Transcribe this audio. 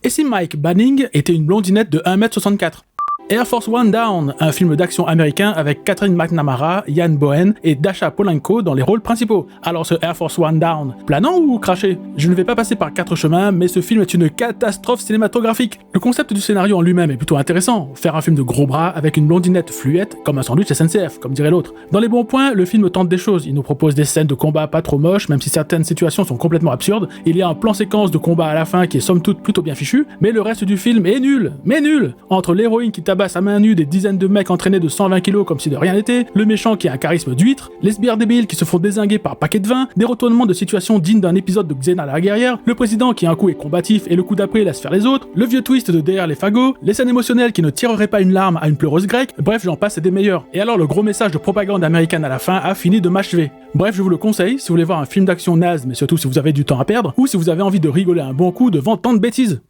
Et si Mike Banning était une blondinette de 1m64? Air Force One Down, un film d'action américain avec Catherine McNamara, Ian Bohen et Dasha Polanco dans les rôles principaux. Alors ce Air Force One Down, planant ou craché? Je ne vais pas passer par 4 chemins, mais ce film est une catastrophe cinématographique. Le concept du scénario en lui-même est plutôt intéressant, faire un film de gros bras avec une blondinette fluette comme un sandwich SNCF, comme dirait l'autre. Dans les bons points, le film tente des choses, il nous propose des scènes de combat pas trop moches, même si certaines situations sont complètement absurdes, il y a un plan séquence de combat à la fin qui est somme toute plutôt bien fichu, mais le reste du film est nul, mais nul. Entre l'héroïne qui tabasse à main nue des dizaines de mecs entraînés de 120 kilos comme si de rien n'était, le méchant qui a un charisme d'huître, les sbires débiles qui se font dézinguer par paquet de vin, des retournements de situation dignes d'un épisode de Xena la guerrière, le président qui un coup est combatif et le coup d'après laisse faire les autres, le vieux twist de derrière les fagots, les scènes émotionnelles qui ne tireraient pas une larme à une pleureuse grecque, bref j'en passe et des meilleurs. Et alors le gros message de propagande américaine à la fin a fini de m'achever. Bref, je vous le conseille si vous voulez voir un film d'action naze, mais surtout si vous avez du temps à perdre, ou si vous avez envie de rigoler un bon coup devant tant de bêtises.